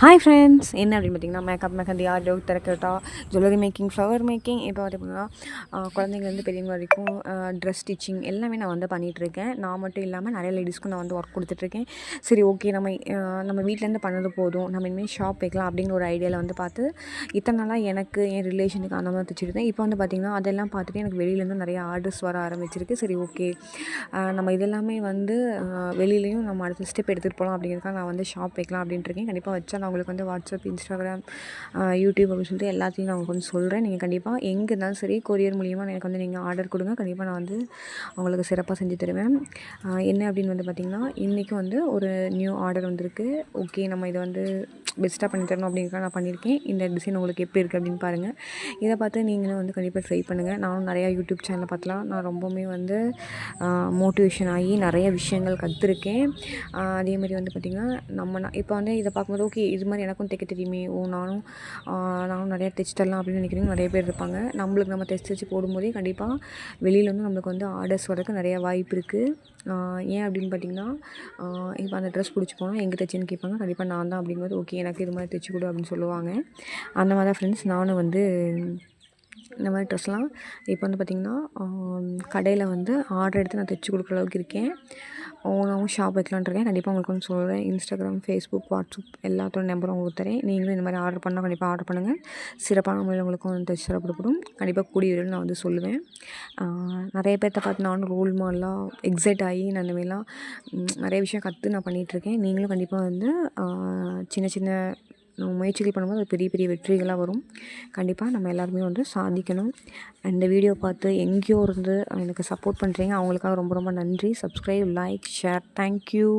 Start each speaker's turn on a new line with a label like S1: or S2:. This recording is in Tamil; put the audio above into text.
S1: ஹாய் ஃப்ரெண்ட்ஸ், என்ன அப்படின்னு பார்த்தீங்கன்னா, makeup, mehndi, art, terracotta, jewellery making, flower making, இப்போ பார்த்தீங்கன்னா குழந்தைங்கலேருந்து பெரியவங்க வரைக்கும் ட்ரெஸ் ஸ்டிச்சிங் எல்லாமே நான் வந்து பண்ணிகிட்ருக்கேன். நான் மட்டும் இல்லாமல் நிறைய லேடிஸ்க்கும் நான் வந்து ஒர்க் கொடுத்துட்ருக்கேன். சரி, ஓகே, நம்ம வீட்டிலேருந்து பண்ணது போதும், நம்ம இனிமேல் ஷாப் வைக்கலாம் அப்படிங்கிற ஒரு ஐடியாவில் வந்து பார்த்து இத்தனை நாளாக எனக்கு என் ரிலேஷனுக்கு அந்த மாதிரி தைச்சிருந்தேன். இப்போ வந்து பார்த்திங்கன்னா அதெல்லாம் பார்த்துட்டு எனக்கு வெளியிலேருந்து நிறைய ஆர்டர்ஸ் வர ஆரம்பிச்சிருக்கு. சரி, ஓகே, நம்ம இதெல்லாமே வந்து வெளியிலையும் நம்ம அடுத்த ஸ்டெப் எடுத்துகிட்டு போகலாம் அப்படிங்கிறதுக்காக நான் வந்து ஷாப் வைக்கலாம் அப்படின்ட்டு இருக்கேன். கண்டிப்பாக வச்சா நான் உங்களுக்கு வந்து வாட்ஸ்அப், இன்ஸ்டாகிராம், யூடியூப் அப்படின்னு சொல்லிட்டு எல்லாத்தையும் நான் உங்களுக்கு வந்து சொல்கிறேன். நீங்கள் கண்டிப்பாக எங்கே இருந்தாலும் சரி கொரியர் மூலிமா எனக்கு வந்து நீங்கள் ஆர்டர் கொடுங்க. கண்டிப்பாக நான் வந்து உங்களுக்கு சிறப்பாக செஞ்சு தருவேன். என்ன அப்படின்னு வந்து பார்த்திங்கன்னா, இன்றைக்கும் வந்து ஒரு நியூ ஆர்டர் வந்திருக்கு. ஓகே, நம்ம இதை வந்து பெஸ்ட்டாக பண்ணி தரணும் அப்படிங்கிறதுக்காக நான் பண்ணியிருக்கேன். இந்த டிசைன் உங்களுக்கு எப்படி இருக்குது அப்படின்னு பாருங்கள். இதை பார்த்து நீங்களும் வந்து கண்டிப்பாக ட்ரை பண்ணுங்கள். நானும் நிறையா யூடியூப் சேனலை பார்த்துலாம் நான் ரொம்பவுமே வந்து மோட்டிவேஷன் ஆகி நிறைய விஷயங்கள் கற்றுருக்கேன். அதேமாதிரி வந்து பார்த்திங்கன்னா நான் இப்போ வந்து இதை பார்க்கும்போது ஓகே, இது மாதிரி எனக்கும் தைக்க தெரியுமே, நானும் நிறையா தைச்சி தரலாம் அப்படின்னு நினைக்கிறவங்க நிறைய பேர் இருப்பாங்க. நம்மளுக்கு நம்ம தைச்சி போடும்போதே கண்டிப்பாக வெளியில் வந்து நம்மளுக்கு வந்து ஆர்டர்ஸ் வரதுக்கு நிறையா வாய்ப்பு இருக்குது. ஏன் அப்படின்னு பார்த்திங்கன்னா, இப்போ அந்த ட்ரெஸ் பிடிச்சி போனால் எங்கே தைச்சின்னு கேட்பாங்க. கண்டிப்பாக நான் தான் அப்படிங்கும்போது ஓகே, எனக்கு இது மாதிரி தைச்சி கொடு அப்படின்னு சொல்லுவாங்க. அந்த மாதிரி தான் ஃப்ரெண்ட்ஸ், நானும் வந்து இந்த மாதிரி ட்ரெஸ்லாம் இப்போ வந்து பார்த்திங்கன்னா கடையில் வந்து ஆர்டர் எடுத்து நான் தைச்சி கொடுக்குற அளவுக்கு இருக்கேன். ஓனாகவும் ஷாப் வைக்கலான்னு இருக்கேன். கண்டிப்பாக உங்களுக்கு வந்து சொல்கிறேன். இன்ஸ்டாகிராம், ஃபேஸ்புக், வாட்ஸ்அப் எல்லாத்தோட நம்பரும் உங்களுக்கு தரேன். நீங்களும் இந்த மாதிரி ஆர்டர் பண்ணால் கண்டிப்பாக ஆர்டர் பண்ணுங்கள். சிறப்பான முறையில் உங்களுக்கும் வந்து தைச்சி தரப்படும். கண்டிப்பாக கூடிய விரைவில் நான் வந்து சொல்லுவேன். நிறைய பேர்த்த பார்த்து நானும் ரோல் மாடலாக எக்ஸைட் ஆகி நான் இந்த மாதிரிலாம் நிறைய விஷயம் கற்று நான் பண்ணிகிட்ருக்கேன். நீங்களும் கண்டிப்பாக வந்து சின்ன சின்ன முயற்சிகள் பண்ணும்போது அது பெரிய பெரிய வெற்றிகளாக வரும். கண்டிப்பாக நம்ம எல்லாருமே வந்து சாதிக்கணும். இந்த வீடியோ பார்த்து எங்கேயோ இருந்து எனக்கு சப்போர்ட் பண்ணுறீங்க, அவங்களுக்காக ரொம்ப ரொம்ப நன்றி. Subscribe, like, share. தேங்க்யூ.